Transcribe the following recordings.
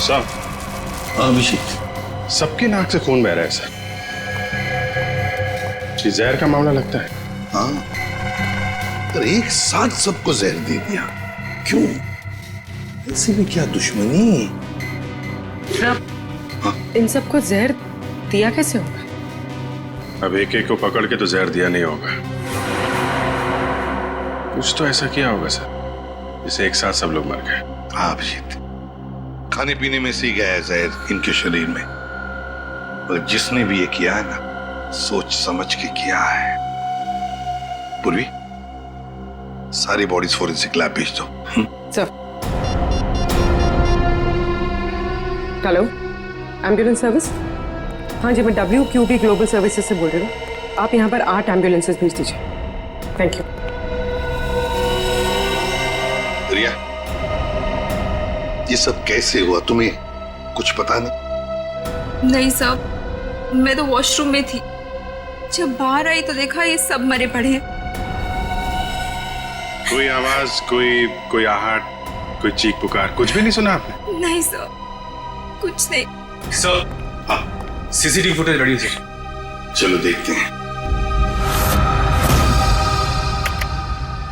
साहब। अभिषेक, सबकी नाक से खून बह रहा है सर। ये जहर का मामला लगता है। हाँ, पर एक साथ सबको जहर दे दिया, क्यों? ऐसे भी क्या दुश्मनी? इन सबको जहर दिया कैसे होगा? अब एक एक को पकड़ के तो जहर दिया नहीं होगा। कुछ तो ऐसा किया होगा सर, जिससे एक साथ सब लोग मर गए। हाँ अभिजीत, खाने पीने में से ही गया है जहर इनके शरीर में। पर जिसने भी ये किया है ना, सोच समझ के किया है। पूर्वी, सारी बॉडीज फोरेंसिक लैब भेज दो। सर। Hello, ambulance service? हाँ जी, मैं WQB ग्लोबल सर्विसेज से बोल रही हूँ। आप यहाँ पर 8 एम्बुलेंसेज भेज दीजिए। Thank you. रिया, ये सब कैसे हुआ, तुम्हें कुछ पता नहीं? नहीं साहब, मैं तो वॉशरूम में थी। जब बाहर आई तो देखा ये सब मरे पड़े हैं। कोई आवाज, कोई आहट, कोई चीख पुकार, कुछ भी नहीं सुना आपने? नहीं सर, कुछ नहीं। सर, हाँ, CCTV फुटेज रेडी है सर। चलो देखते हैं।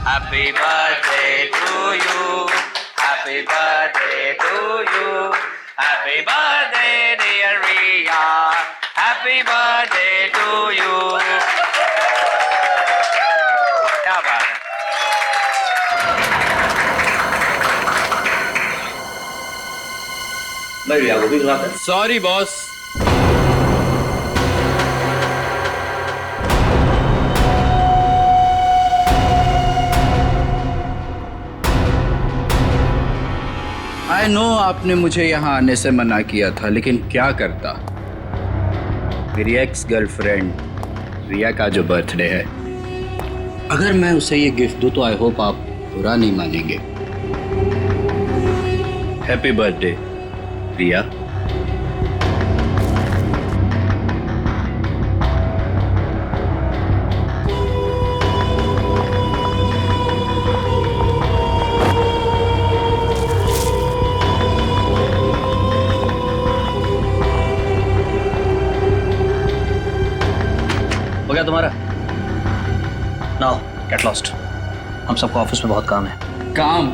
Happy birthday to you. Happy birthday to you. Happy birthday dear Riya. Happy birthday to you. क्या बात है? मैं रिया को भी बुलाता हूं। Sorry boss. आई नो आपने मुझे यहाँ आने से मना किया था, लेकिन क्या करता। मेरी एक्स गर्लफ्रेंड रिया का जो बर्थडे है, अगर मैं उसे ये गिफ्ट दूँ तो आई होप आप बुरा नहीं मानेंगे। हैप्पी बर्थडे रिया। हो गया तुम्हारा? Now get lost. हम सबको ऑफिस में बहुत काम है। काम?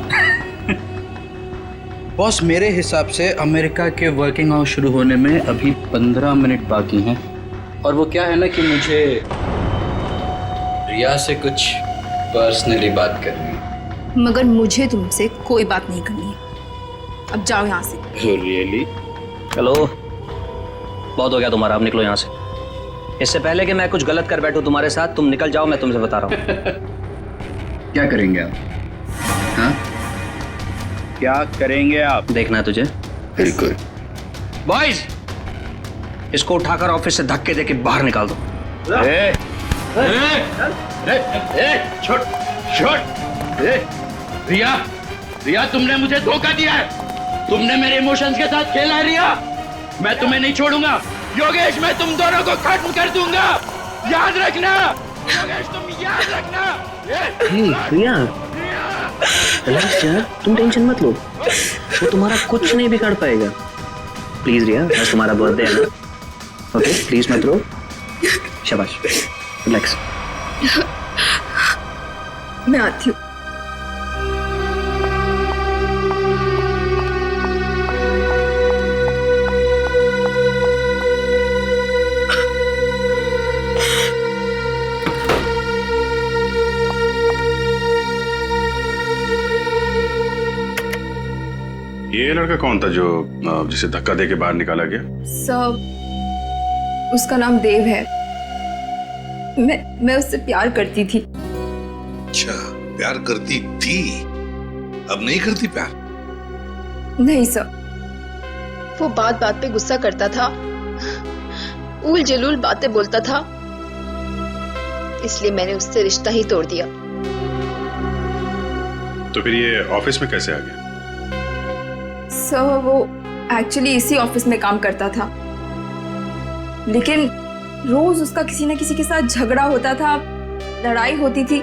बॉस, मेरे हिसाब से अमेरिका के वर्किंग आवर्स शुरू होने में अभी 15 मिनट बाकी हैं। और वो क्या है ना कि मुझे रिया से कुछ पर्सनली बात करनी है। मगर मुझे तुमसे कोई बात नहीं करनी है। अब जाओ यहाँ से। रियली? चलो, बहुत हो गया तुम्हारा, अब निकलो यहाँ से। इससे पहले कि मैं कुछ गलत कर बैठूं तुम्हारे साथ, तुम निकल जाओ, मैं तुमसे बता रहा हूँ। क्या करेंगे आप? हाँ, क्या करेंगे आप? देखना है तुझे? बिल्कुल। बॉयज, इसको उठाकर ऑफिस से धक्के देके बाहर निकाल दो। छोड़ छोड़। रिया, रिया तुमने मुझे धोखा दिया है। तुमने मेरे इमोशंस के साथ खेला है रिया। मैं तुम्हें नहीं छोड़ूंगा। योगेश, मैं तुम दोनों को खत्म कर दूंगा, याद रखना। योगेश, तुम याद रखना। रिया, रिलैक्स यार, तुम टेंशन मत लो, वो तुम्हारा कुछ नहीं बिगाड़ पाएगा। प्लीज रिया, आज तुम्हारा बर्थडे है ना, ओके? प्लीज मत रो। शाबाश, रिलैक्स। मैं आती हूँ। ये लड़का कौन था जो जिसे धक्का दे के बाहर निकाला गया? सब, उसका नाम देव है। मैं उससे प्यार करती थी। अच्छा, प्यार करती थी, अब नहीं करती प्यार? नहीं सर, वो बात बात पे गुस्सा करता था, उल जलूल बातें बोलता था, इसलिए मैंने उससे रिश्ता ही तोड़ दिया। तो फिर ये ऑफिस में कैसे आ गया? सर, वो एक्चुअली इसी ऑफिस में काम करता था, लेकिन रोज उसका किसी न किसी के साथ झगड़ा होता था, लड़ाई होती थी।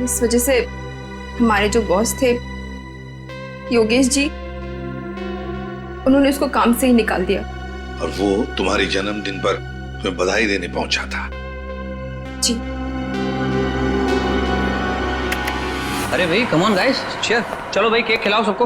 इस वजह से हमारे जो बॉस थे योगेश जी, उन्होंने उसको काम से ही निकाल दिया। और वो तुम्हारे जन्मदिन पर तुम्हें बधाई देने पहुंचा था। जी। अरे भाई कम ऑन गाइस, चीयर। चलो भाई केक खिलाओ सबको।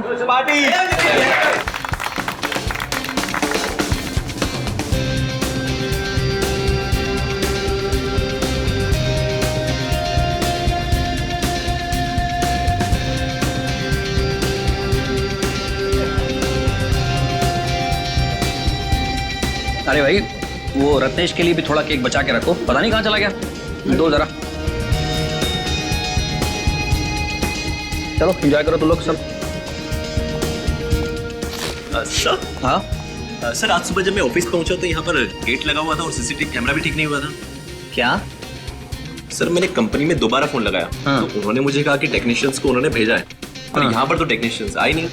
अरे भाई वो रत्नेश के लिए भी थोड़ा केक बचा के रखो, पता नहीं कहाँ चला गया। दो जरा। चलो एंजॉय करो तुम लोग सब। सर। हाँ सर, आज सुबह जब मैं ऑफिस पहुंचा तो यहाँ पर गेट लगा हुआ था और सीसीटीवी कैमरा भी ठीक नहीं हुआ था। क्या? सर मैंने कंपनी में दोबारा फोन लगाया। हाँ। तो उन्होंने मुझे कहा कि टेक्नीशियंस को उन्होंने भेजा है और हाँ। यहाँ पर तो टेक्नीशियंस आए नहीं।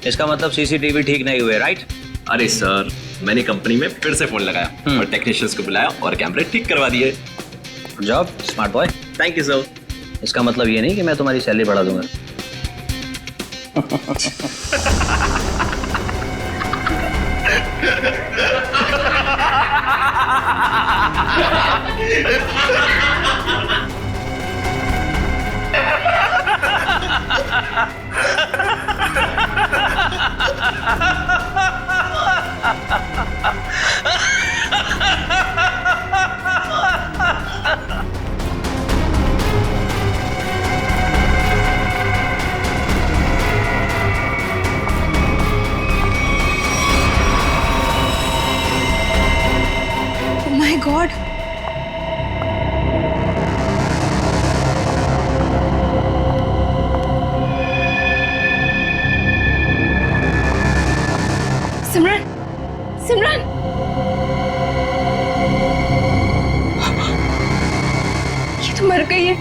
इसका मतलब सीसीटीवी ठीक नहीं हुए, राइट? अरे सर, मैंने कंपनी में फिर से फोन लगाया और टेक्नीशियंस को बुलाया और कैमरे ठीक करवा दिए। Good job smart boy. Thank you sir. इसका मतलब ये नहीं कि मैं तुम्हारी सैलरी बढ़ा दूंगा। Oh my God! सिमरन, सिमरन! ये तो मर गई है।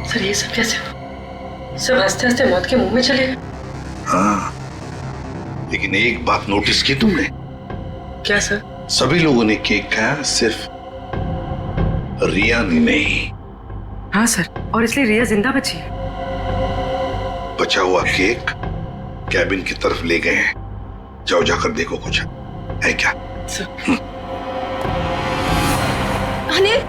सर ये सब कैसे हुआ? सब हंसते हंसते मौत के मुंह में चले गए। हाँ, लेकिन एक बात नोटिस की तुमने? क्या सर? सभी लोगों ने केक खाया, सिर्फ रिया ने नहीं। हाँ सर, और इसलिए रिया जिंदा बची है। बचा हुआ केक कैबिन की तरफ ले गए हैं। जाओ जाकर देखो कुछ है क्या। Anil,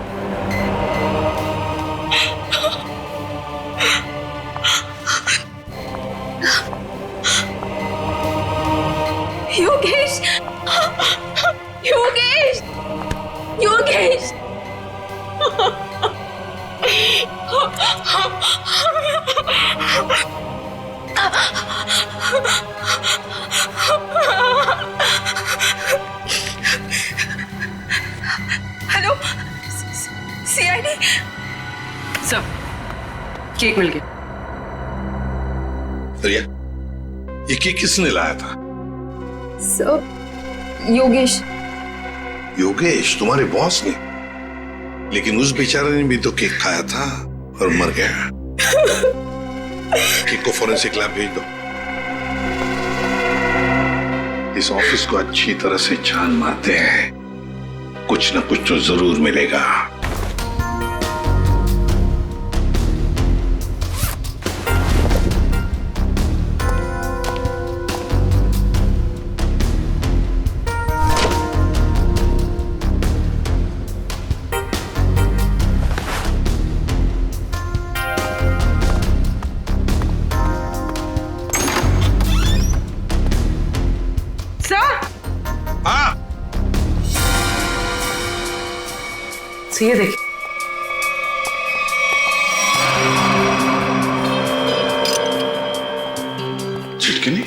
Yogesh, Yogesh, Yogesh! Hello, CID. Sir cake मिल गया। रिया, ये केक किसने लाया था? सर, योगेश। योगेश, तुम्हारे बॉस ने? लेकिन उस बेचारे ने भी तो केक खाया था और मर गया। केक को फॉरेंसिक लैब भेज दो। इस ऑफिस को अच्छी तरह से छान मारते हैं, कुछ न कुछ तो जरूर मिलेगा। ये देखिए, चिटकनी।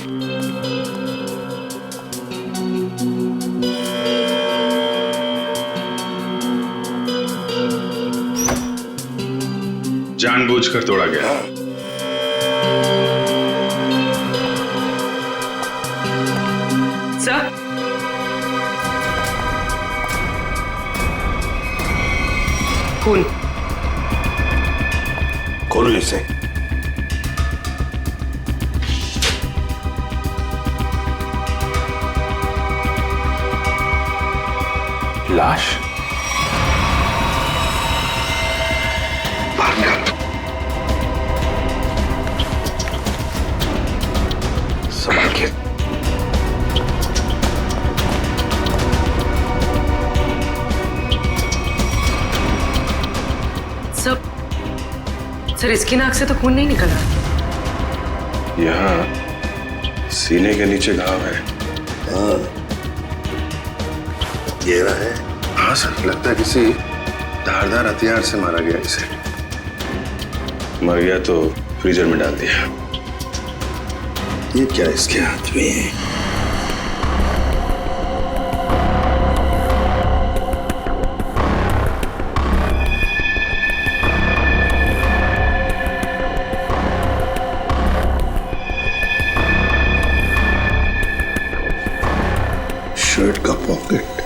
जानबूझकर तोड़ा गया। सर खून। खोलो इसे। लाश बाहर निकालो। सर इसकी नाक से तो खून नहीं निकल रहा। यहाँ सीने के नीचे घाव है। हाँ, गहरा है। हाँ सर, लगता है किसी धारदार हथियार से मारा गया इसे। मर गया तो फ्रीजर में डाल दिया। ये क्या इसके हाथ में है? शर्ट का पॉकेट।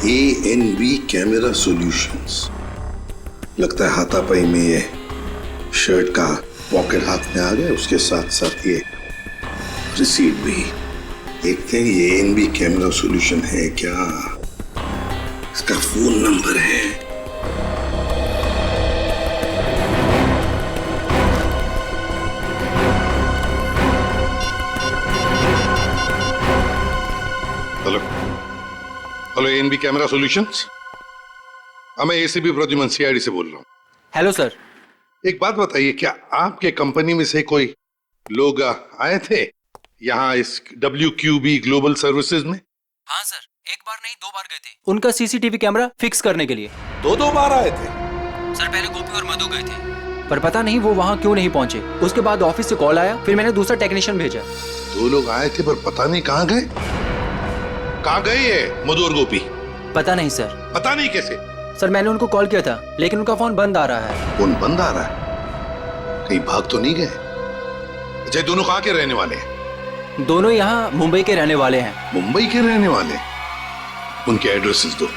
ANB camera solutions. लगता है हाथापाई में ये शर्ट का पॉकेट हाथ में आ गया, उसके साथ साथ ये रिसीट भी। देखते हैं ये ANB कैमरा सॉल्यूशन है क्या, इसका फोन नंबर है। Hello hello, ANB camera solutions. मैं ACP प्रद्युमन CID से बोल रहा हूँ। Hello sir. एक बात बताइए, क्या आपके कंपनी में से कोई लोग आए थे यहाँ इस WQB ग्लोबल सर्विसेज में? हाँ सर, एक बार नहीं 2 बार गए थे उनका CCTV कैमरा फिक्स करने के लिए। दो बार आए थे? सर पहले गोपी और मधु गए थे, पर पता नहीं वो वहाँ क्यों नहीं पहुंचे। उसके बाद ऑफिस से कॉल आया, फिर मैंने दूसरा टेक्नीशियन भेजा। 2 लोग आए थे पर पता नहीं कहाँ गए। कहाँ गए ये मधु और गोपी? पता नहीं सर। पता नहीं कैसे? सर मैंने उनको कॉल किया था लेकिन उनका फोन बंद आ रहा है। फोन बंद आ रहा है? कहीं भाग तो नहीं गए? अच्छा, दोनों कहाँ के रहने वाले हैं? दोनों यहाँ मुंबई के रहने वाले हैं। मुंबई के रहने वाले? उनके एड्रेसेस दो।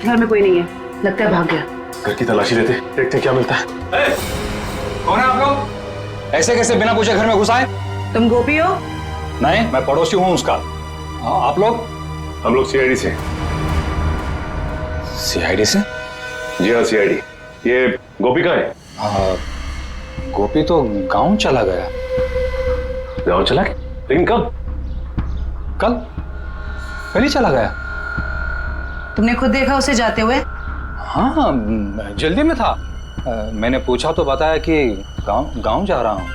घर में कोई नहीं है, लगता है भाग गया। घर की तलाशी लेते, देखते हैं क्या मिलता है। कौन है आप लोग? ऐसे कैसे बिना पूछे घर में घुस आए? तुम गोपी हो? नहीं, मैं पड़ोसी हूँ उसका। आप लोग? हम लोग CID से। CID से? जी हाँ, CID। ये गोपी कहाँ है? गोपी तो गांव चला गया। गाँव चला गया? लेकिन कब? कल ही चला गया। तुमने खुद देखा उसे जाते हुए? हाँ, जल्दी में था। मैंने पूछा तो बताया कि गांव जा रहा हूँ।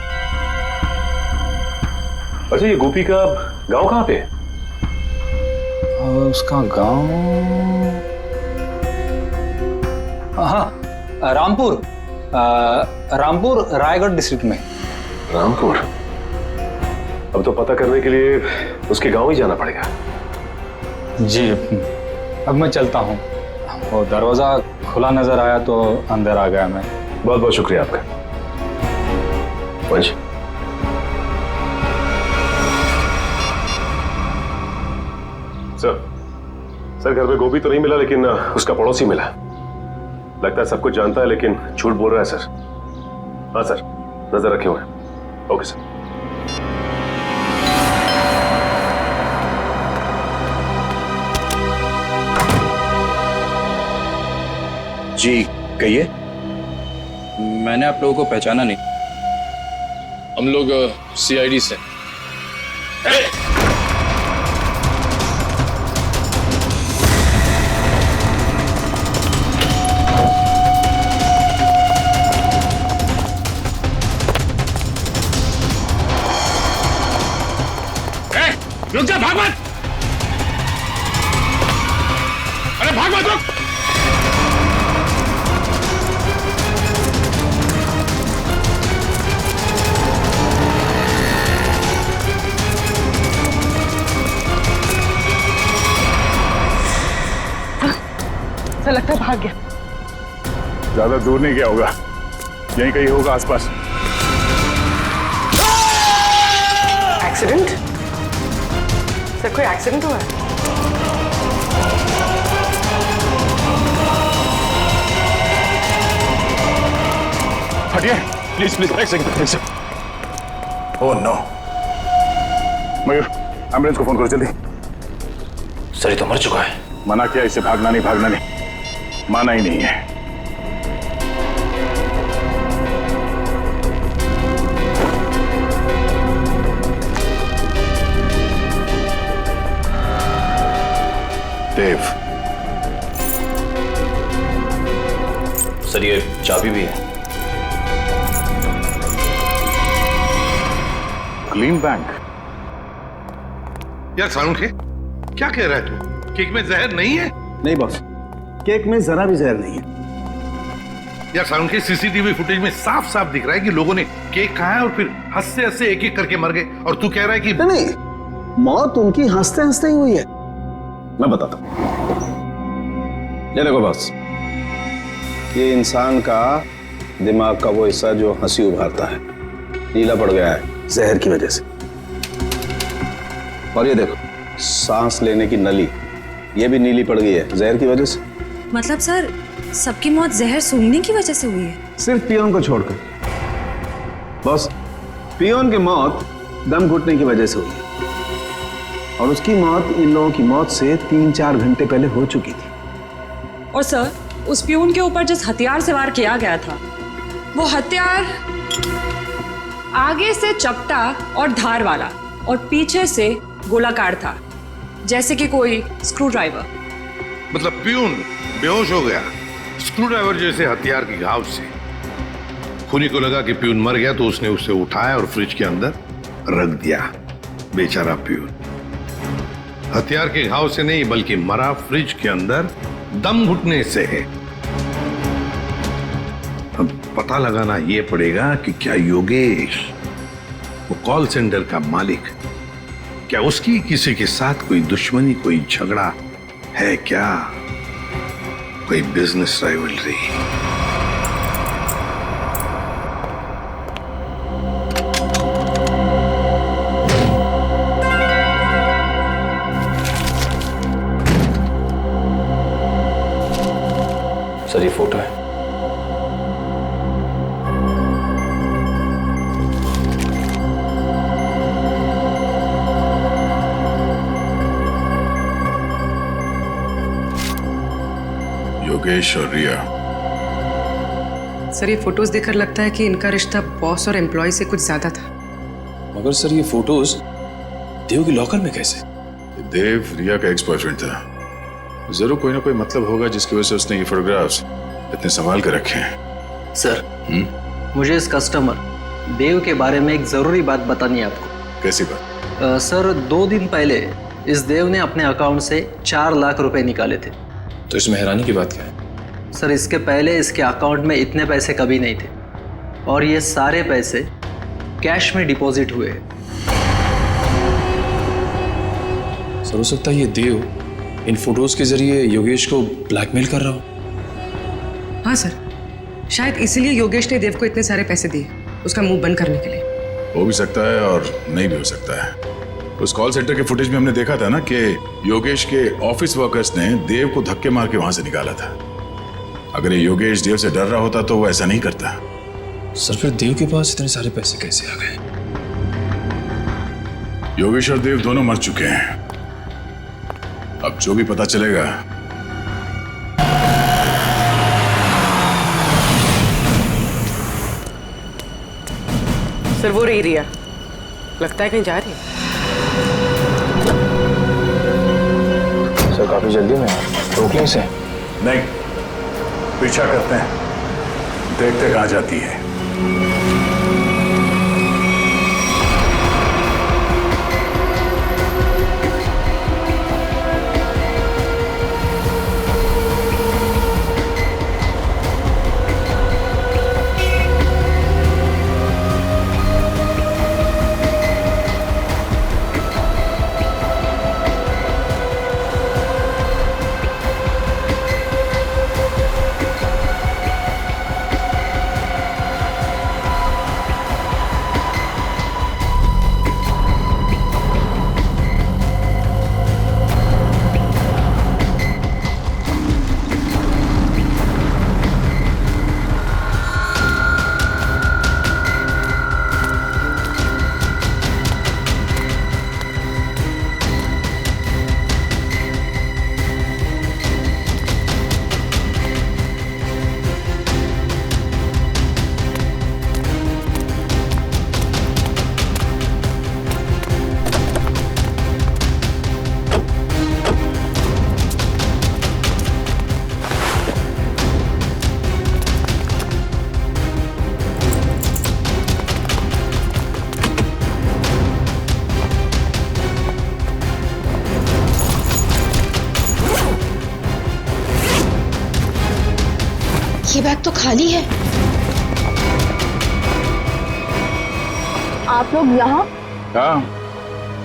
अच्छा, ये गोपी का गांव कहाँ पे है? उसका गांव, हाँ, रामपुर रायगढ़ डिस्ट्रिक्ट में। रामपुर? अब तो पता करने के लिए उसके गांव ही जाना पड़ेगा। जी, अब मैं चलता हूँ। वो दरवाजा खुला नजर आया तो अंदर आ गया मैं। बहुत बहुत शुक्रिया आपका। वंश, सर घर में गोभी तो नहीं मिला, लेकिन उसका पड़ोसी मिला। लगता है सब कुछ जानता है लेकिन झूठ बोल रहा है सर। हाँ सर, नजर रखे हुए। Okay sir. जी कहिए। मैंने आप लोगों को पहचाना नहीं। हम लोग CID से। रुक जा, भाग मत। अरे भाग मत, रुक। ऐसा लगता है भाग गया। ज्यादा दूर नहीं गया होगा, यहीं कहीं होगा आसपास। एक्सीडेंट? सर कोई एक्सीडेंट हुआ है? हटिए प्लीज प्लीज, एक second. Oh no. Mayur, ambulance को फोन करो जल्दी। सर ये तो मर चुका है। मना किया इसे, भागना नहीं, माना ही नहीं है। देव, सर ये चाबी भी है। Clean bank. यार सालुंखे, क्या कह रहा है तू? केक में जहर नहीं है? नहीं बॉस, केक में जरा भी जहर नहीं है। यार सालुंखे, सीसीटीवी फुटेज में साफ साफ दिख रहा है कि लोगों ने केक खाया और फिर हंसते हंसते एक एक करके मर गए, और तू कह रहा है कि नहीं, मौत उनकी हंसते हंसते ही हुई है। मैं बताता हूं। ये देखो बॉस, ये इंसान का दिमाग का वो हिस्सा जो हंसी उभारता है नीला पड़ गया है जहर की वजह से। और ये देखो, सांस लेने की नली ये भी नीली पड़ गई है जहर की वजह से। मतलब सर, सबकी मौत जहर सूंघने की वजह से हुई है? सिर्फ पियोन को छोड़कर। बॉस, पियोन की मौत दम घुटने की वजह से हुई है, और उसकी मौत इन लोगों की मौत से 3-4 घंटे पहले हो चुकी थी। और सर, उस पियून के ऊपर जिस हथियार से वार किया गया था, वो हथियार आगे से चपटा और धार वाला और पीछे से गोलाकार था, जैसे कि कोई स्क्रू ड्राइवर। मतलब प्यून बेहोश हो गया स्क्रू ड्राइवर जैसे हथियार के घाव से। खूनी को लगा कि प्यून मर गया तो उसने उसे उठाया और फ्रिज के अंदर रख दिया। बेचारा प्यून हथियार के घाव से नहीं बल्कि मरा फ्रिज के अंदर दम घुटने से है। अब पता लगाना यह पड़ेगा कि क्या योगेश, वो कॉल सेंटर का मालिक, क्या उसकी किसी के साथ कोई दुश्मनी, कोई झगड़ा है क्या, कोई बिजनेस राइवलरी? सर ये फोटो है। योगेश और रिया। सर ये फोटोज देखकर लगता है कि इनका रिश्ता बॉस और एम्प्लॉय से कुछ ज्यादा था। मगर सर ये फोटोज देव की लॉकर में कैसे? देव रिया का एक्स बॉयफ्रेंड था। जरूर कोई ना कोई मतलब होगा जिसकी वजह से उसने ये फोटोग्राफ्स इतने संभाल कर रखे हैं। सर, मुझे इस कस्टमर देव के बारे में एक जरूरी बात बतानी है आपको। कैसी बात? सर, 2 दिन पहले इस देव ने अपने अकाउंट से 4 लाख रुपए निकाले थे। तो इसमें हैरानी की बात क्या है? सर, इसके पहले इसके अकाउंट में इतने पैसे कभी नहीं थे, और ये सारे पैसे कैश में डिपॉजिट हुए। सर हो सकता है ये देव इन फोटोज के जरिए योगेश को ब्लैकमेल कर रहा हो। हाँ सर, शायद इसीलिए योगेश ने देव को इतने सारे पैसे दिए, उसका मुंह बंद करने के लिए। हो भी सकता है और नहीं भी हो सकता है। उस कॉल सेंटर के फुटेज में हमने देखा था ना कि योगेश के ऑफिस वर्कर्स ने देव को धक्के मार के वहां से निकाला था। अगर ये योगेश देव से डर रहा होता तो वो ऐसा नहीं करता। सर फिर देव के पास इतने सारे पैसे कैसे आ गए? योगेश और देव दोनों मर चुके हैं। अब जो भी पता चलेगा। सर वो रही रिया, लगता है कहीं जा रही है। सर काफी जल्दी में रोक लें इसे। नहीं, पीछा करते हैं, देखते कहां जाती है। बैग तो खाली है। आप लोग यहाँ? हाँ,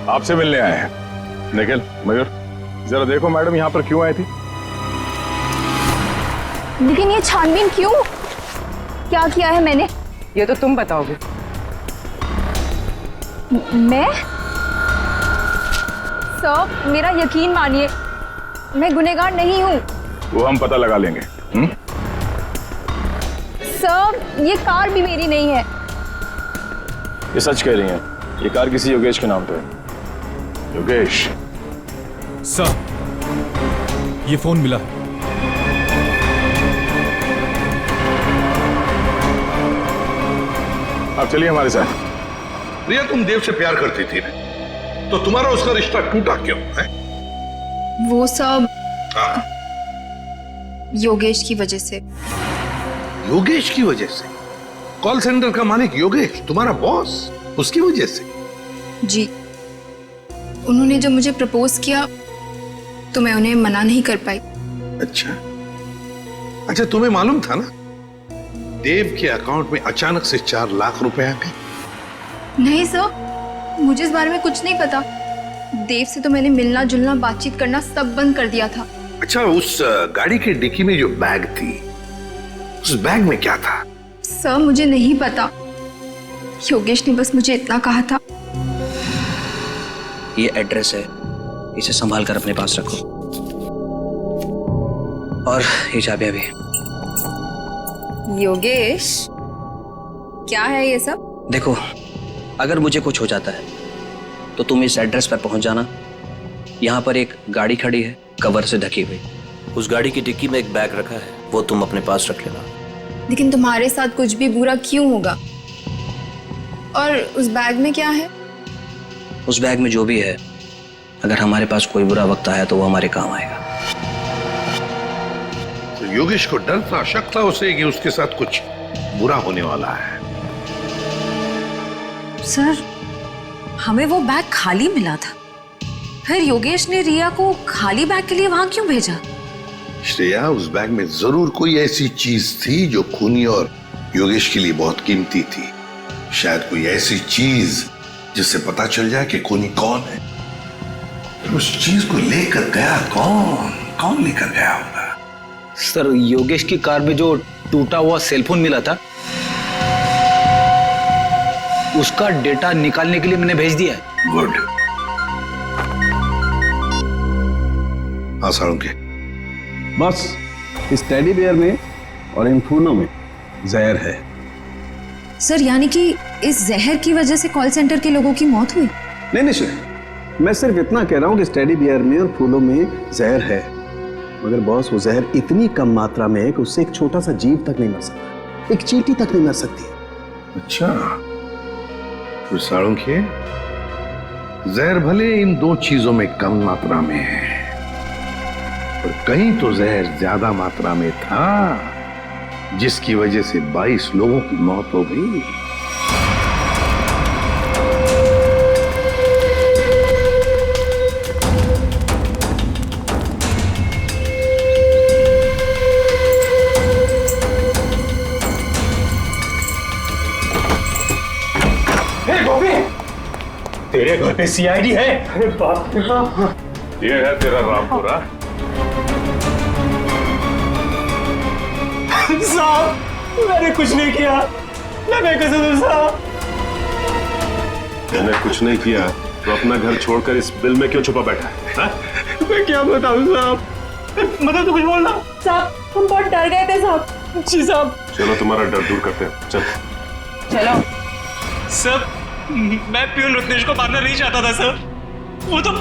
आपसे मिलने आए हैं। निखिल, मयूर, जरा देखो मैडम यहाँ पर क्यों आई थी? लेकिन ये छानबीन क्यों? क्या किया है मैंने? ये तो तुम बताओगे। मैं? सर, मेरा यकीन मानिए, मैं गुनहगार नहीं हूँ। वो हम पता लगा लेंगे। सर, ये कार भी मेरी नहीं है। ये सच कह रही हैं। ये कार किसी योगेश के नाम पे है। योगेश। सर, ये फोन मिला। आप चलिए हमारे साथ। रिया, तुम देव से प्यार करती थी ना, तो तुम्हारा उसका रिश्ता टूटा क्यों है? वो सब योगेश की वजह से। योगेश की वजह से? कॉल सेंटर का मालिक योगेश, तुम्हारा बॉस, उसकी वजह से? जी, उन्होंने जब मुझे प्रपोज किया तो मैं उन्हें मना नहीं कर पाई। अच्छा, तुम्हें मालूम था ना देव के अकाउंट में अचानक से 4 लाख रुपए आ गए? नहीं सर, मुझे इस बारे में कुछ नहीं पता। देव से तो मैंने मिलना जुलना बातचीत करना सब बंद कर दिया था। अच्छा, उस गाड़ी के डिक्की में जो बैग थी, उस बैग में क्या था? सर, मुझे नहीं पता। योगेश ने बस मुझे इतना कहा था। ये एड्रेस है, इसे संभाल कर अपने पास रखो। और ये चाबियां भी। योगेश, क्या है ये सब? देखो, अगर मुझे कुछ हो जाता है तो तुम इस एड्रेस पर पहुंच जाना। यहाँ पर एक गाड़ी खड़ी है, कवर से ढकी हुई। उस गाड़ी की डिक्की में एक बैग रखा है, वो तुम अपने पास रख लेना। लेकिन तुम्हारे साथ कुछ भी बुरा क्यों होगा? और उस बैग में क्या है? उस बैग में जो भी है, अगर हमारे पास कोई बुरा वक्त आया तो वो हमारे काम आएगा। तो योगेश को डर था, शक था उसे कि उसके साथ कुछ बुरा होने वाला है। सर, हमें वो बैग खाली मिला था, फिर योगेश ने रिया को खाली बैग के लिए वहां क्यों भेजा? श्रेया, उस बैग में जरूर कोई ऐसी चीज थी जो खूनी और योगेश के लिए बहुत कीमती थी। शायद कोई ऐसी चीज जिससे पता चल जाए कि खूनी कौन है। तो उस चीज को लेकर गया कौन लेकर गया होगा? सर, योगेश की कार में जो टूटा हुआ सेलफोन मिला था, उसका डेटा निकालने के लिए मैंने भेज दिया है। गुड। हाँ साळुंखे, बस इस टेडी बियर में और इन फूलों में जहर है। सर, यानी कि इस जहर की वजह से कॉल सेंटर के लोगों की मौत हुई? नहीं सर, मैं सिर्फ इतना कह रहा हूं कि इस टेडी बियर में और फूलों में जहर है, मगर बॉस वो जहर इतनी कम मात्रा में है कि उससे एक छोटा सा जीव तक नहीं मर सकता, एक चींटी तक नहीं मर सकती। अच्छा, तो साळुंखे, जहर भले इन 2 चीजों में कम मात्रा में है, पर कहीं तो जहर ज्यादा मात्रा में था, जिसकी वजह से 22 लोगों की मौत हो गई। तेरे घर पे सीआईडी है? अरे बाप रे बाप। ये है तेरा रामपुरा। साहब, मैंने कुछ नहीं किया, मैं कसम साहब। मैंने कुछ नहीं किया तो अपना घर छोड़कर इस बिल में क्यों छुपा बैठा है? हा? मैं क्या बताऊं साहब, मतलब तो कुछ बोलना। साहब, हम बहुत डर गए थे साहब। जी साहब। चलो तुम्हारा डर दूर करते हैं, चल। चलो। सर, मैं प्यून रत्नेश को मारना नहीं चाहता था सर। वो तो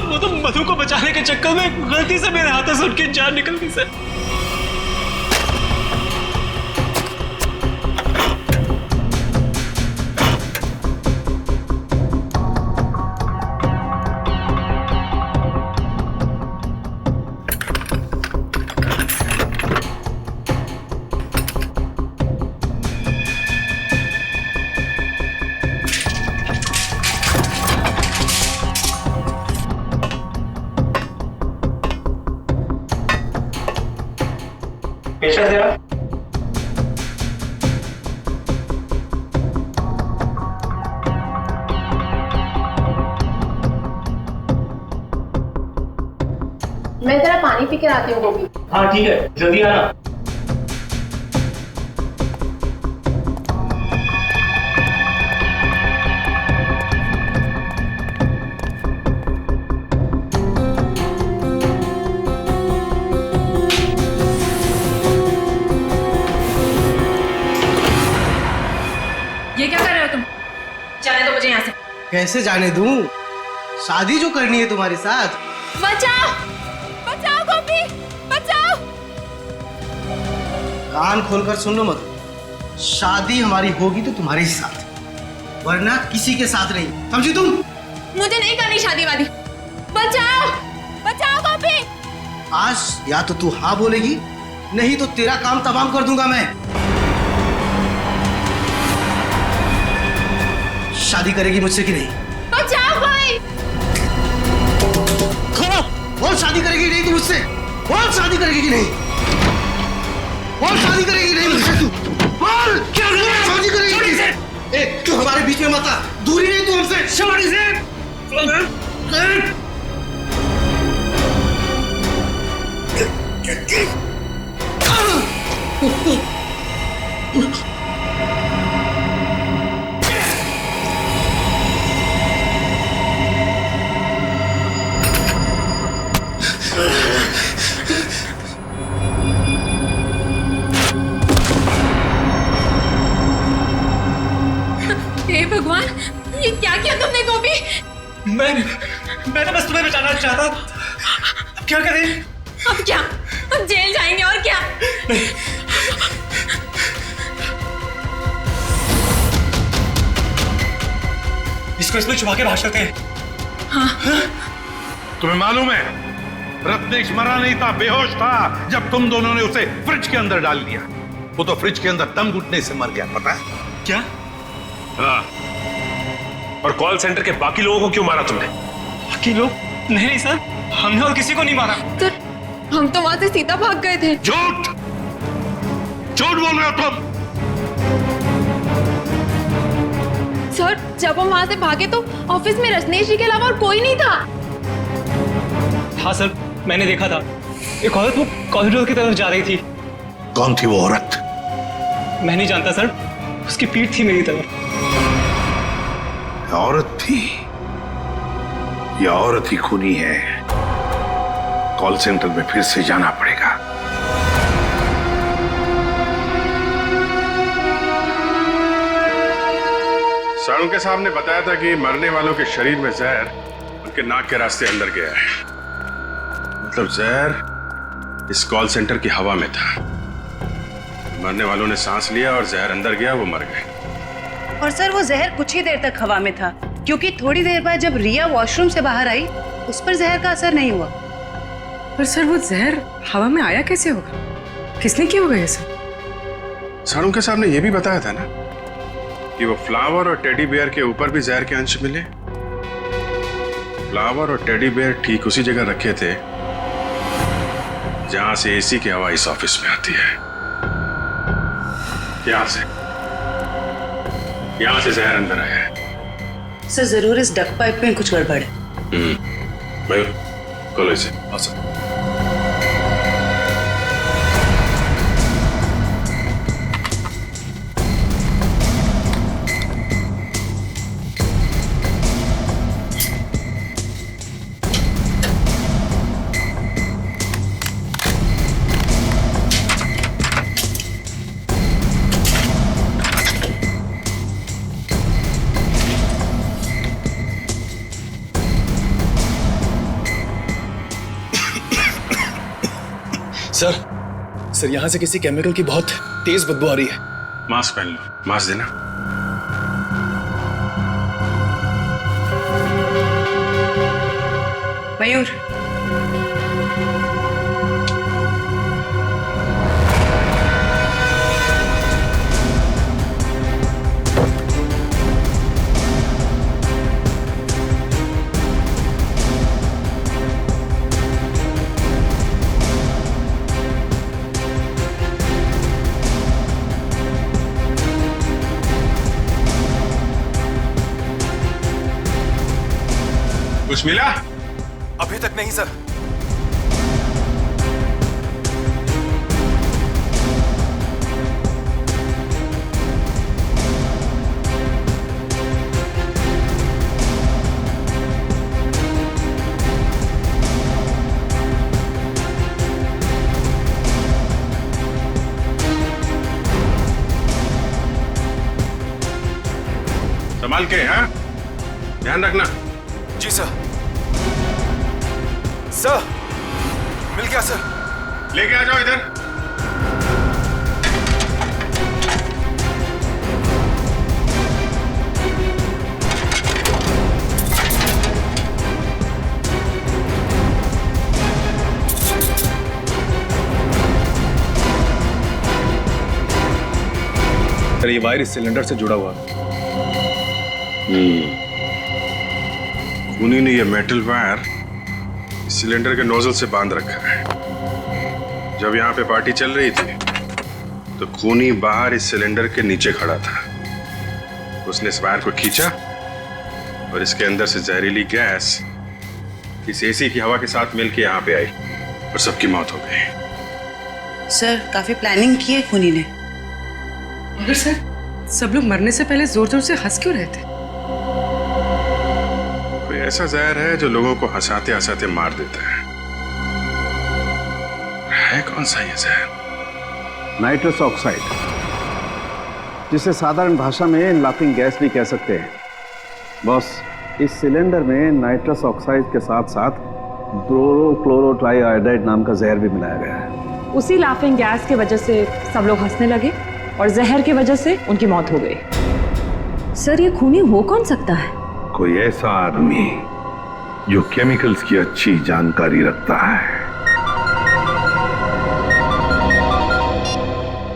मधु को बचाने के चक्कर में गलती से मेरे हाथों से उनकी जान निकल गई सर। पानी पी के आती हूँ गोभी। हाँ ठीक है, जल्दी आना। ये क्या कर रहे हो तुम? जाने दो मुझे यहाँ से। कैसे जाने दूं? शादी जो करनी है तुम्हारे साथ। बचाओ बचाओ गोपी बचाओ। कान खोलकर सुन लो मत, शादी हमारी होगी तो तुम्हारे ही साथ, वरना किसी के साथ नहीं, समझी तुम? मुझे नहीं करनी शादी वादी। बचाओ बचाओ गोपी। आज या तो तू हाँ बोलेगी, नहीं तो तेरा काम तमाम कर दूंगा मैं। शादी करेगी मुझसे कि नहीं? बचाओ भाई। बोल शादी करेगी नहीं तू मुझसे? बोल शादी करेगी कि नहीं? बोल शादी करेगी नहीं मुझसे तू? बोल क्या शादी करेगी? ए, तू हमारे बीच में मत आ, दूरी नहीं तू हमसे। शादी से हे भगवान, ये क्या किया तुमने गोपी? मैंने बस तुम्हें बचाना चाहता। अब क्या करें? अब क्या? अब जेल जाएंगे और क्या? इसको इसमें छुपा के बाहर चलते हैं। हाँ। तुम्हें मालूम है रत्नेश मरा नहीं था, बेहोश था जब तुम दोनों ने उसे फ्रिज के अंदर डाल दिया। वो तो फ्रिज के अंदर दम घुटने से मर गया, पता है? क्या? हाँ। और कॉल सेंटर के बाकी लोगों को क्यों मारा तुमने? बाकी लोग? नहीं सर, हमने और किसी को नहीं मारा। सर, हम तो वहां से सीधा भाग गए थे। झूठ झूठ बोल रहे हो तुम। सर, जब हम वहां से भागे तो ऑफिस में रत्नेश जी के अलावा और कोई नहीं था। हाँ सर, मैंने देखा था। एक औरत वो कॉरिडोर की तरफ जा रही थी। कौन थी वो औरत? मैं नहीं जानता सर, उसकी पीठ थी मेरी तरफ। औरत थी? यह औरत ही खूनी है। कॉल सेंटर में फिर से जाना पड़ेगा। सारुण के साहब ने बताया था कि मरने वालों के शरीर में जहर उनके नाक के रास्ते अंदर गया है। मतलब जहर इस कॉल सेंटर की हवा में था। मरने वालों ने सांस लिया और जहर अंदर गया, वो मर गए। और सर वो जहर कुछ ही देर तक हवा में था, क्योंकि थोड़ी देर बाद जब रिया वॉशरूम से बाहर आई उस पर जहर का असर नहीं हुआ। पर सर वो जहर हवा में आया कैसे होगा? किसने किया होगा ये सब? सारुण के साहब ने यह भी बताया था ना कि वो फ्लावर और टेडी बेयर के ऊपर भी जहर के अंश मिले। फ्लावर और टेडी बेयर ठीक उसी जगह रखे थे जहां से एसी की हवा इस ऑफिस में आती है। यहां से जहर अंदर आया है। सर जरूर इस डक पाइप में कुछ गड़बड़ है। मयूर, खोलो इसे। सर। सर यहाँ से किसी केमिकल की बहुत तेज बदबू आ रही है। मास्क पहन लो। मास्क देना। मयूर, कुछ मिला? अभी तक नहीं सर। संभाल के, हाँ? ध्यान रखना। जी सर। सर, मिल गया सर। लेके आ जाओ इधर। सर, ये वायर इस सिलेंडर से जुड़ा हुआ है। खूनी ने ये मेटल वायर इस सिलेंडर के नोजल से बांध रखा है। जब यहाँ पे पार्टी चल रही थी तो खूनी बाहर इस सिलेंडर के नीचे खड़ा था। उसने इस वायर को खींचा और इसके अंदर से जहरीली गैस इस एसी की हवा के साथ मिलकर यहाँ पे आई और सबकी मौत हो गई। सर, काफी प्लानिंग की है खूनी ने। मगर सर, सब लोग मरने से पहले जोर जोर से हंस क्यों रहे थे? कोई ऐसा जहर है जो लोगों को हंसाते हंसाते मार देता है। कौन सा ये जहर? नाइट्रस ऑक्साइड, जिसे साधारण भाषा में लाफिंग गैस भी कह सकते हैं। बॉस, इस सिलेंडर में नाइट्रस ऑक्साइड के साथ साथ ब्रोरोक्लोरोट्राइआयोडाइड नाम का जहर भी मिलाया गया है। उसी लाफिंग गैस की वजह से सब लोग हंसने लगे और जहर की वजह से उनकी मौत हो गई। सर, ये खूनी हो कौन सकता है? कोई ऐसा आदमी जो केमिकल्स की अच्छी जानकारी रखता है।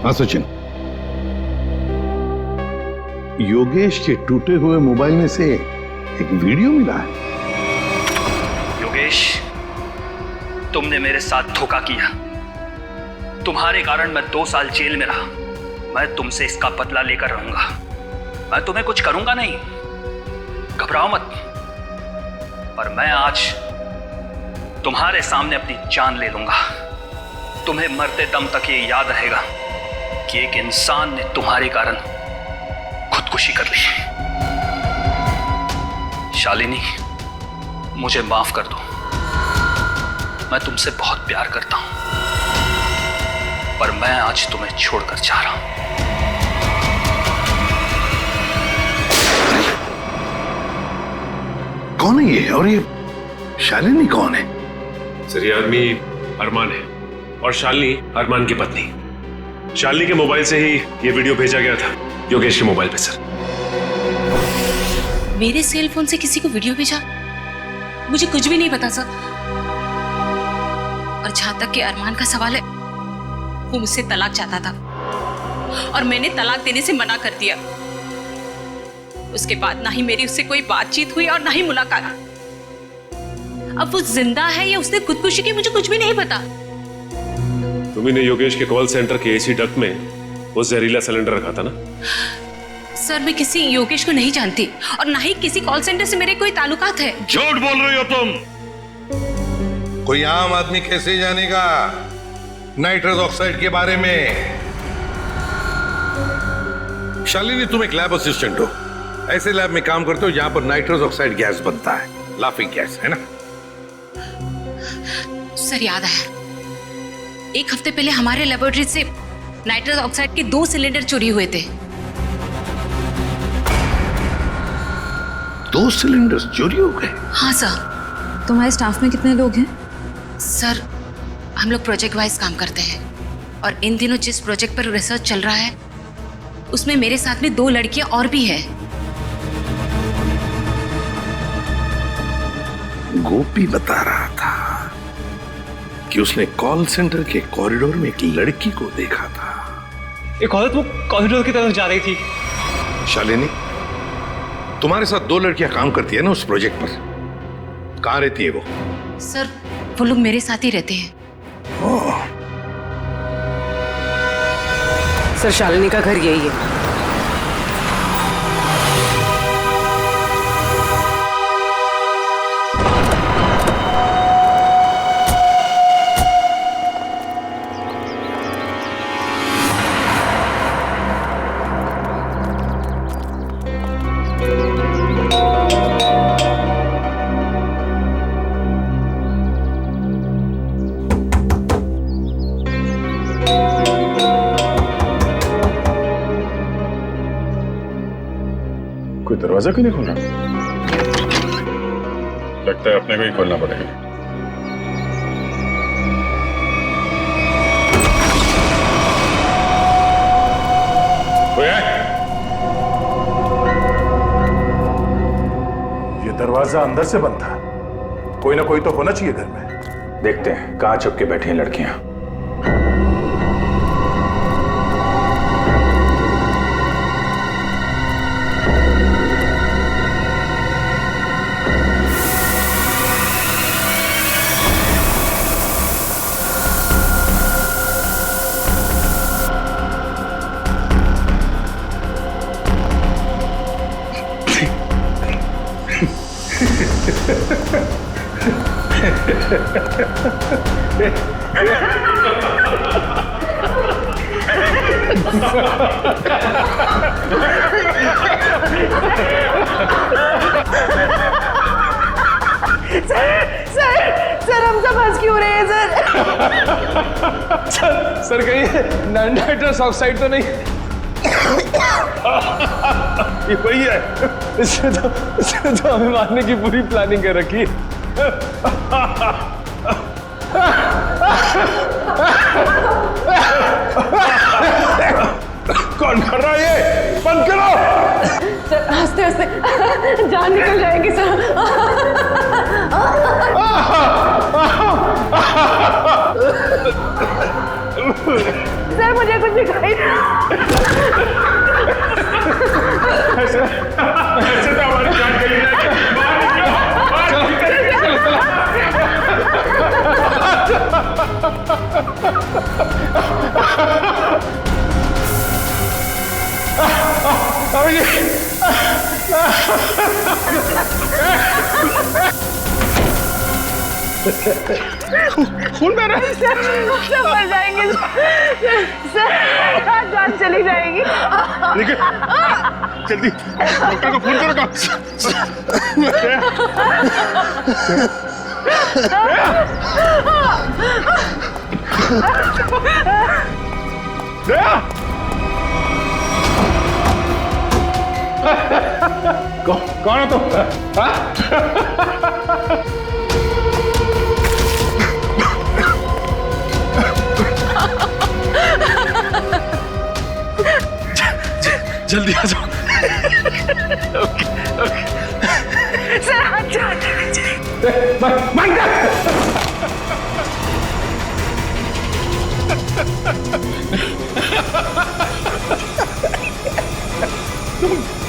हाँ सचिन, योगेश के टूटे हुए मोबाइल में से एक वीडियो मिला है। योगेश, तुमने मेरे साथ धोखा किया। तुम्हारे कारण मैं 2 साल जेल में रहा। मैं तुमसे इसका बदला लेकर रहूंगा। मैं तुम्हें कुछ करूंगा नहीं, घबराओ मत। पर मैं आज तुम्हारे सामने अपनी जान ले लूंगा। तुम्हें मरते दम तक ये याद रहेगा कि एक इंसान ने तुम्हारे कारण खुदकुशी कर ली। शालिनी, मुझे माफ कर दो। मैं तुमसे बहुत प्यार करता हूं, पर मैं आज तुम्हें छोड़कर जा रहा हूं। कौन है ये? और ये शालिनी कौन है? सर, ये आदमी अरमान है और शालिनी अरमान की पत्नी। शालिनी के मोबाइल से ही ये वीडियो भेजा गया था योगेश के मोबाइल पे। सर, मेरे सेल फोन से किसी को वीडियो भेजा? मुझे कुछ भी नहीं पता सर। और जहां तक कि अरमान का सवाल है, वो मुझसे तलाक चाहता था और मैंने तलाक देने से मना कर दिया। उसके बाद ना ही मेरी उससे कोई बातचीत हुई और ना ही मुलाकात। अब वो जिंदा है या उसने खुदकुशी की, मुझे कुछ भी नहीं पता। तुम्ही ने योगेश के कॉल सेंटर के एसी डक्ट में वो जहरीला सिलेंडर रखा था ना? सर, मैं किसी योगेश को नहीं जानती और ना ही किसी कॉल सेंटर से मेरे कोई ताल्लुकात है। झूठ बोल रही हो तुम। कोई आम आदमी कैसे जानेगा नाइट्रस ऑक्साइड के बारे में? शालिनी, तुम एक लैब असिस्टेंट हो। ऐसे लैब में काम करते हो जहां पर नाइट्रस ऑक्साइड गैस बनता है, लाफिंग गैस, है ना? सर, याद है, 1 हफ्ते पहले हमारे लेबोरेटरी से नाइट्रस ऑक्साइड के 2 सिलेंडर चोरी हुए थे। 2 सिलेंडर चोरी हो गए? हाँ सर। तुम्हारे स्टाफ में कितने लोग हैं? सर, हम लोग प्रोजेक्ट वाइज काम करते हैं और इन दिनों जिस प्रोजेक्ट पर रिसर्च चल रहा है उसमें मेरे साथ में 2 लड़कियां और भी हैं। गोपी बता रहा था कि उसने कॉल सेंटर के कॉरिडोर में एक लड़की को देखा था। एक औरत वो कॉरिडोर की तरफ जा रही थी। शालिनी, तुम्हारे साथ 2 लड़कियां काम करती है ना उस प्रोजेक्ट पर? कहाँ रहती है वो? सर, वो लोग मेरे साथ ही रहते हैं। सर, शालिनी का घर यही है। कोई दरवाजा क्यों नहीं खोला? लगता है अपने को ही खोलना पड़ेगा। कोई है? ये दरवाजा अंदर से बंद था। कोई ना कोई तो होना चाहिए घर में। देखते हैं कहां छुप के बैठी हैं लड़कियां। सर हम सब हंस क्यों रहे हैं सर कहीं नाइट्रस ऑक्साइड तो नहीं? ये वही है। इसने तो हमें मारने की पूरी प्लानिंग कर रखी है। कौन कर रहा है ये? बंद करो। सर हंसते हंसते जान निकल जाएगी सर। सर मुझे कुछ दिखाई ऐसे तो हमारी जान चली खून बह रहा है। सब मर जाएंगे सर। जान चली जाएगी। निकल जल्दी डॉक्टर को फोन करो। कौन है तुम? जल्दी आ जाओ। ओके सर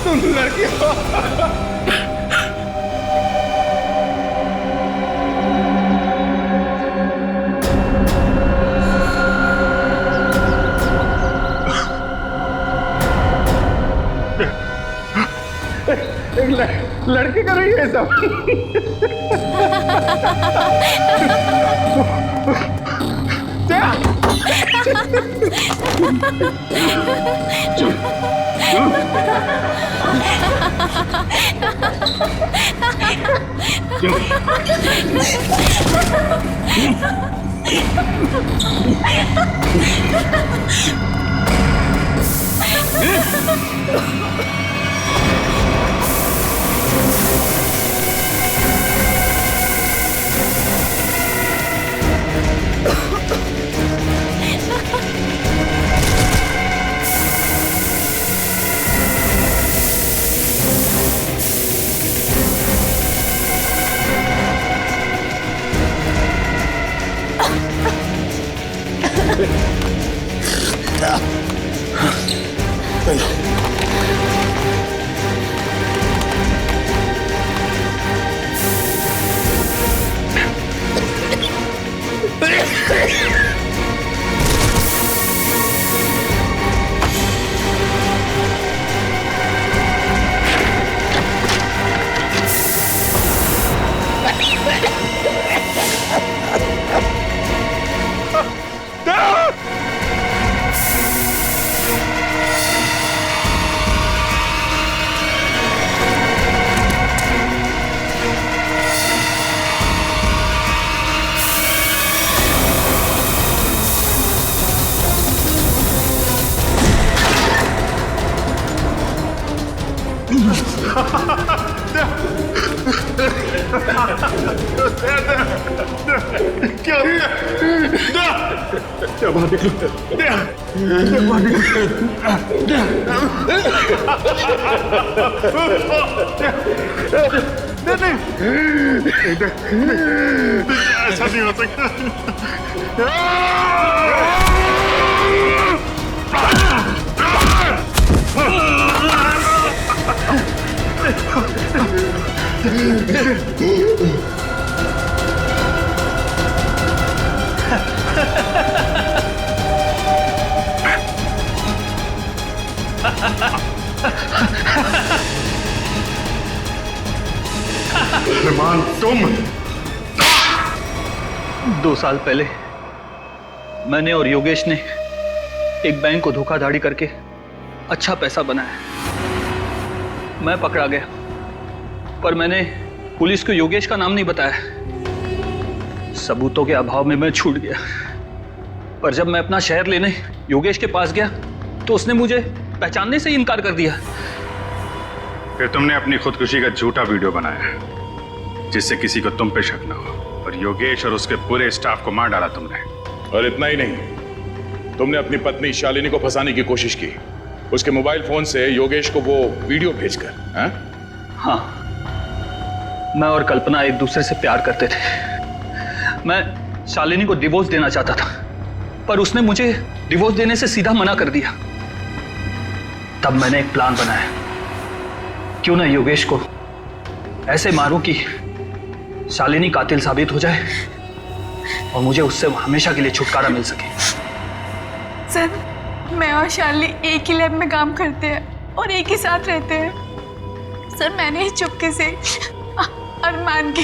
तुम लड़की हो। एक लड़की कर रही है सब। क्या बात ऐसा नहीं हो सकता। अरमान तुम 2 साल पहले मैंने और योगेश ने एक बैंक को धोखाधड़ी करके अच्छा पैसा बनाया। मैं पकड़ा गया, पर मैंने पुलिस को योगेश का नाम नहीं बताया। सबूतों के अभाव में मैं छूट गया। पर जब मैं अपना शहर लेने योगेश के पास गया तो उसने मुझे पहचानने से ही इनकार कर दिया। फिर तुमने अपनी खुदकुशी का झूठा वीडियो बनाया जिससे किसी को तुम पे शक न हो, और योगेश और उसके पूरे स्टाफ को मार डाला तुमने। और इतना ही नहीं, तुमने अपनी पत्नी शालिनी को फंसाने की कोशिश की, उसके मोबाइल फोन से योगेश को वो वीडियो भेजकर। हाँ, मैं और कल्पना एक दूसरे से प्यार करते थे। मैं शालिनी को डिवोर्स देना चाहता था, पर उसने मुझे डिवोर्स देने से सीधा मना कर दिया। तब मैंने एक प्लान बनाया, क्यों ना योगेश को ऐसे मारूं कि शालिनी कातिल साबित हो जाए और मुझे उससे हमेशा के लिए छुटकारा मिल सके। सर, मैं और शालिनी एक ही लैब में काम करते हैं और एक ही साथ रहते हैं। सर, मैंने ही चुपके से अरमान की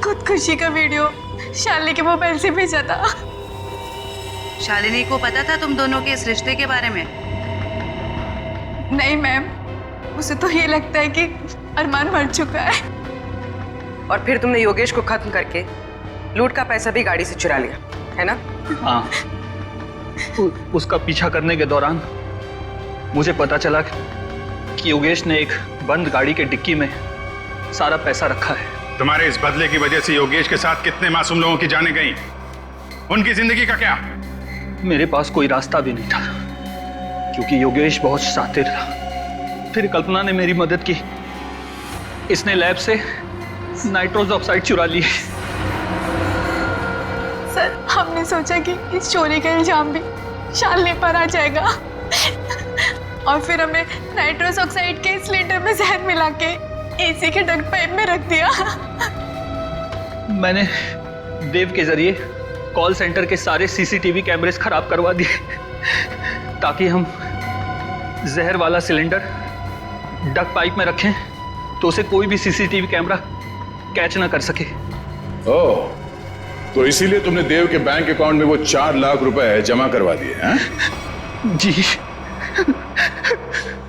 खुदकुशी का वीडियो शालिनी के मोबाइल से भेजा था। शालिनी को पता था तुम दोनों के इस रिश्ते के बारे में? नहीं मैम, उसे तो ये लगता है कि अरमान मर चुका है। और फिर तुमने योगेश को खत्म करके लूट का पैसा भी गाड़ी से चुरा लिया, है ना? हाँ, उसका पीछा करने के दौरान मुझे पता चला कि योगेश ने एक बंद गाड़ी के डिक्की में सारा पैसा रखा है। तुम्हारे इस बदले की वजह से योगेश के साथ कितने मासूम लोगों की जानें गई, उनकी जिंदगी का क्या? मेरे पास कोई रास्ता भी नहीं था क्योंकि योगेश बहुत शातिर था। फिर कल्पना ने मेरी मदद की। इसने लैब से नाइट्रोस ऑक्साइड चुरा ली। सर, हमने सोचा कि इस चोरी का इल्जाम भी शालिनी पर आ जाएगा और फिर हमें नाइट्रोस ऑक्साइड के सिलेंडर में जहर मिला के एसी के डग पाइप में रख दिया। मैंने देव के जरिए कॉल सेंटर के सारे सीसीटीवी कैमरेस खराब करवा दिए ताकि हम जहर वाला सिलेंडर डग पाइप में रखें तो उसे कोई भी सीसीटीवी कैमरा कैच ना कर सके। ओह, तो इसीलिए तुमने देव के बैंक अकाउंट में वो 4 लाख रुपए जमा करवा दिए हैं? जी।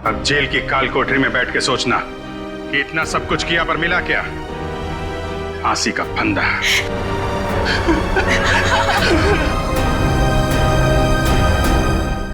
अब जेल की काल कोठरी में बैठ के सोचना कि इतना सब कुछ किया पर मिला क्या? फांसी का फंदा।